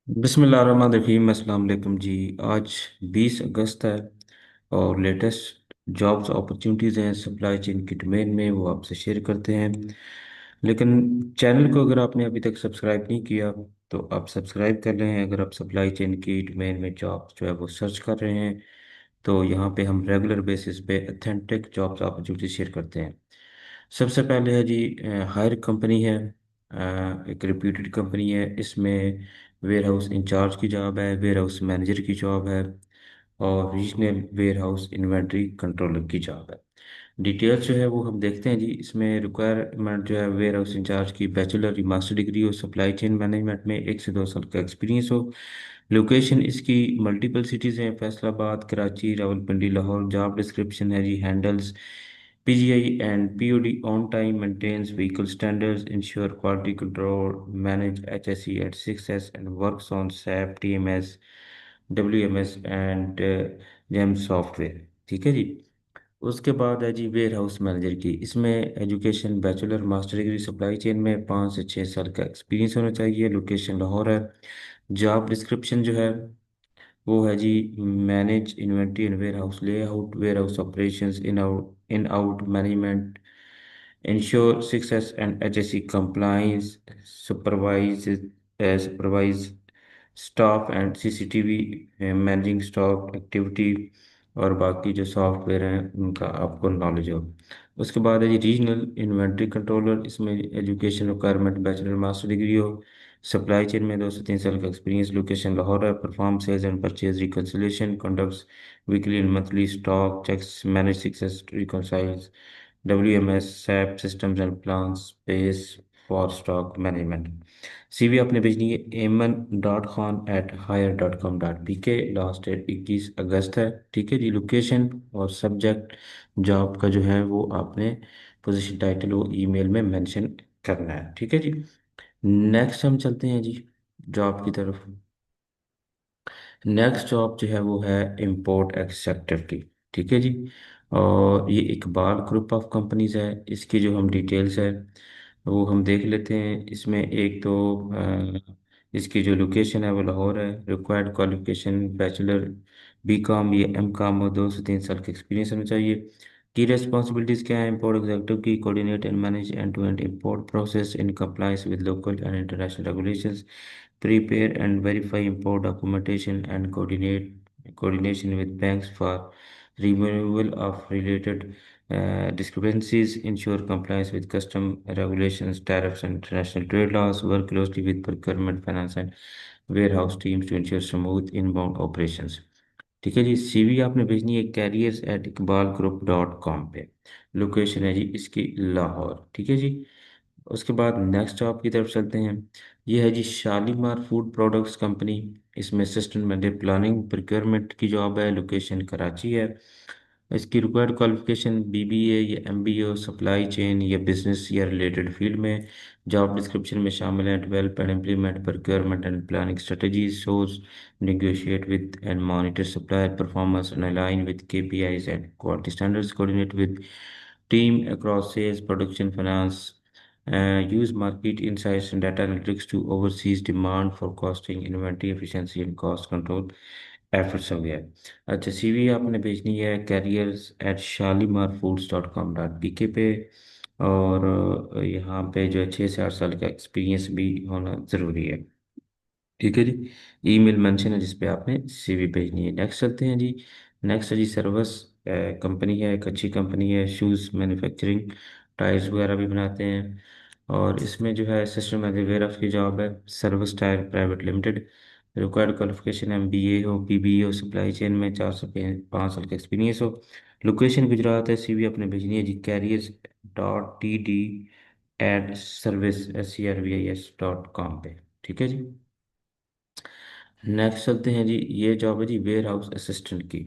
बिस्मिल्लाहिर्रहमानिर्रहीम अस्सलाम वालेकुम जी। आज 20 अगस्त है और लेटेस्ट जॉब्स अपॉर्चुनिटीज़ हैं सप्लाई चेन की डोमेन में, वो आपसे शेयर करते हैं। लेकिन चैनल को अगर आपने अभी तक सब्सक्राइब नहीं किया तो आप सब्सक्राइब कर लें। अगर आप सप्लाई चेन की डोमेन में जॉब जो है वो सर्च कर रहे हैं तो यहाँ पे हम रेगुलर बेसिस पे अथेंटिक जॉब्स अपॉर्चुनिटी शेयर करते हैं। सबसे पहले है जी, हायर कंपनी है, एक रिप्यूटेड कंपनी है। इसमें वेयर हाउस इंचार्ज की जॉब है, वेयर हाउस मैनेजर की जॉब है और regional warehouse inventory controller की जॉब है। डिटेल्स जो है वो हम देखते हैं जी। इसमें रिक्वायरमेंट जो है, वेयर हाउस इंचार्ज की बैचलर या मास्टर डिग्री हो, सप्लाई चेन मैनेजमेंट में 1 से 2 साल का एक्सपीरियंस हो। लोकेशन इसकी मल्टीपल सिटीज़ हैं, फैसलाबाद, कराची, रावलपिंडी, लाहौर। जॉब डिस्क्रिप्शन है जी, handles PGI and POD on time, maintains vehicle standards, ensure quality control, manage HSE at 6S and works on SAP, TMS, WMS and GEM software. ठीक है जी। उसके बाद है जी ware house manager की। इसमें education bachelor master degree supply chain में 5 से 6 साल का एक्सपीरियंस होना चाहिए। लोकेशन लाहौर है। जॉब डिस्क्रिप्शन जो है वो है जी, manage inventory and warehouse layout, warehouse operations, in out management, ensure success and HSE compliance, supervise staff and CCTV, managing stock activity और बाकी जो सॉफ्टवेयर हैं उनका आपको नॉलेज हो। उसके बाद है जी रीजनल इन्वेंट्री कंट्रोलर। इसमें education requirement bachelor master degree हो, सप्लाई चेन में 2 से 3 साल का एक्सपीरियंस। लोकेशन लाहौर है। Perform sales and purchase reconciliation, conducts weekly and monthly stock checks, manage success reconciles WMS, SAP systems and plans space for stock management। CV आपने भेजनी है aman.khan@hire.com.bk। Last date 21 अगस्त है। ठीक है जी। लोकेशन और सब्जेक्ट जॉब का जो है वो आपने पोजीशन टाइटल वो ईमेल में मेंशन करना है। ठीक है जी। नेक्स्ट हम चलते हैं जी जॉब की तरफ। नेक्स्ट जॉब जो है वो है इंपोर्ट एक्सट्रैक्टर की। ठीक है जी। और ये इकबाल ग्रुप ऑफ कंपनीज है। इसकी जो हम डिटेल्स है वो हम देख लेते हैं। इसमें एक तो इसकी जो लोकेशन है वो लाहौर है। रिक्वायर्ड क्वालिफिकेशन बैचलर B.Com या M.Com और 2 से 3 साल का एक्सपीरियंस होना चाहिए। की रेस्पॉन्सिबिलिटीज़ क्या है इंपोर्ट एग्जीक्यूटिव की? Coordinate and manage end to end import process in compliance with local and international regulations, prepare and verify import documentation and coordination with banks for removal of related discrepancies, ensure compliance with custom regulations, tariffs and international trade laws, work closely with procurement, finance and warehouse teams to ensure smooth inbound operations। ठीक है जी। CV आपने भेजनी है careers@iqbalgroup.com पे। Location है जी इसकी लाहौर। ठीक है जी। उसके बाद नेक्स्ट जॉब की तरफ चलते हैं। ये है जी शालीमार फूड प्रोडक्ट्स कंपनी। इसमें असिस्टेंट मैनेजर प्लानिंग प्रिक्योरमेंट की जॉब है। लोकेशन कराची है। इसकी रिक्वायर्ड क्वालिफिकेशन BBA या MBA सप्लाई चेन या बिजनेस या रिलेटेड फील्ड में। जॉब डिस्क्रिप्शन में शामिल है develop and implement procurement and planning strategies, source negotiate with and monitor supplier performance and align with KPIs and quality standards, coordinate with team across sales, production, finance, use market insights and data analytics to oversee demand forecasting, inventory efficiency and cost control efforts हो गया। अच्छा, CV आपने भेजनी है careers@shalimarfoods.com.bk पे। और यहाँ पे जो है 6 से 8 साल का एक्सपीरियंस भी होना ज़रूरी है। ठीक है जी। ईमेल मेंशन है जिसपे आपने CV भेजनी है। नेक्स्ट चलते हैं जी। नेक्स्ट है जी सर्वस कंपनी है, एक अच्छी कंपनी है, शूज़ मैन्युफैक्चरिंग, टायर्स वगैरह भी बनाते हैं। और इसमें जो है सिस्टम एज वेयर ऑफ की जॉब है। Service tyre private limited. Required qualification MBA हो, PBA हो, सप्लाई चेन में 4 से 5 साल का एक्सपीरियंस हो। लोकेशन गुजरात है। CV अपने भेजनी है जी careers.td@service.service.com पे। ठीक है जी। नेक्स्ट चलते हैं जी। ये जॉब है जी वेयर हाउस असिस्टेंट की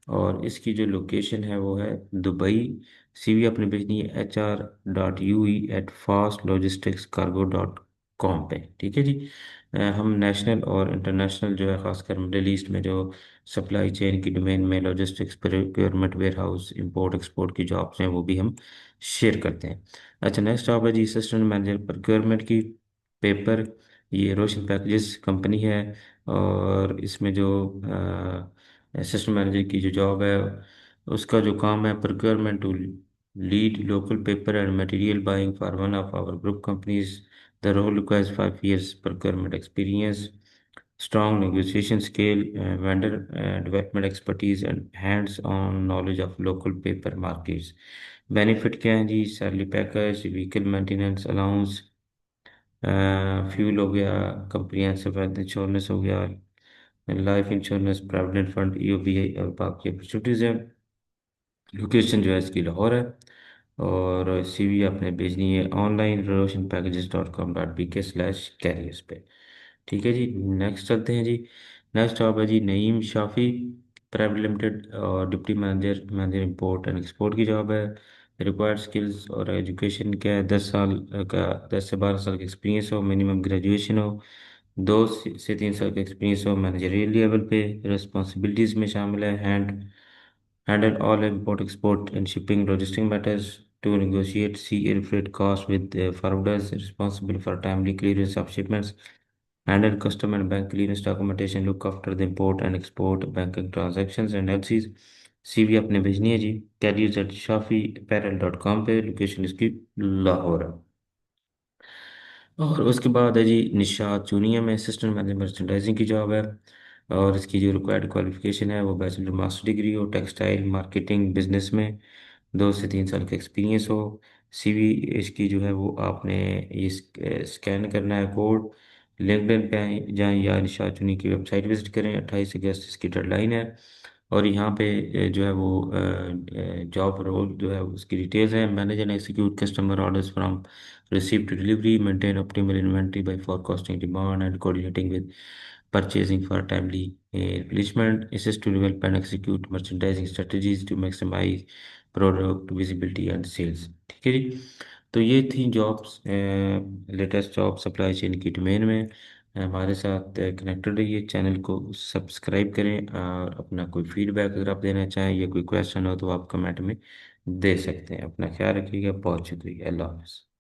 और इसकी जो लोकेशन है वो है दुबई। CV अपने भेजनी है HR.UE@fastlogicsticscargo.com पे। ठीक है जी। हम नेशनल और इंटरनेशनल जो है खासकर मिडिल ईस्ट में जो सप्लाई चेन की डोमेन में logistics, procurement, warehouse, import export की जॉब्स हैं वो भी हम शेयर करते हैं। अच्छा, नेक्स्ट जॉब है जी असिस्टेंट मैनेजर प्रोक्योरमेंट की। पेपर ये रोशन पैकेजेस कंपनी है। और इसमें जो असिस्टेंट मैनेजर की जो जॉब है, उसका जो काम है, procurement to lead local paper and material buying for one of our group companies. The role requires 5 years procurement experience, strong negotiation skill, vendor development expertise, and hands-on knowledge of local paper markets। Benefit क्या है जी? Salary package, vehicle maintenance allowance, fuel हो गया, comprehensive health insurance हो गया, life insurance, provident fund, EOBI और बाकी opportunities हैं। लोकेशन जो है इसकी लाहौर है। और सीवी आपने भेजनी है ऑनलाइन roshanpackages.com.bk/careers पे। ठीक है जी। नेक्स्ट चलते हैं जी। नेक्स्ट जॉब है जी नईम शाफी प्राइवेट लिमिटेड, और deputy manager, manager import and export की जॉब है। रिक्वायर्ड स्किल्स और एजुकेशन क्या है? 10 साल का, 10 से 12 साल का एक्सपीरियंस हो, मिनिमम ग्रेजुएशन हो, 2 से 3 साल का एक्सपीरियंस हो मैनेजरियल लेवल पे। रिस्पॉन्सिबिलिटीज़ में शामिल है handle all import, export, and shipping logistic matters, to negotiate sea air freight costs with forwarders, responsible for timely clearance of shipments, handle custom and bank clearance documentation, look after the import and export banking transactions and LCs। CV अपने भेजनी है जी careers@shafiapparel.com पे। Location इसकी लाहौर है। और उसके बाद है जी निशात जूनियर में असिस्टेंट मैनेजर मर्चेंडाइजिंग की जॉब है। और इसकी जो रिक्वायर्ड क्वालिफिकेशन है वो बैचलर मास्टर डिग्री हो टेक्सटाइल मार्केटिंग बिजनेस में, 2 से 3 साल का एक्सपीरियंस हो। सीवी इसकी जो है वो आपने ये स्कैन करना है कोड, लिंक्डइन पे जाएं या निशात जूनियर की वेबसाइट विजिट करें। 28 अगस्त इसकी डेडलाइन है। और यहाँ पे जो है वो जॉब रोल जो है उसकी डिटेल्स हैं। Manage and execute customer orders from receive to delivery, maintain optimal inventory by forecasting demand and coordinating with purchasing for timely replenishment, assist to develop and execute merchandising strategies to maximize product visibility and sales। ठीक है जी। तो ये थी jobs, latest job supply chain की domain में। हमारे साथ connected रहिए, चैनल को सब्सक्राइब करें, और अपना कोई फीडबैक अगर आप देना चाहें या कोई क्वेश्चन हो तो आप कमेंट में दे सकते हैं। अपना ख्याल रखिएगा। बहुत शुक्रिया। अल्लाह हाफ़िज़।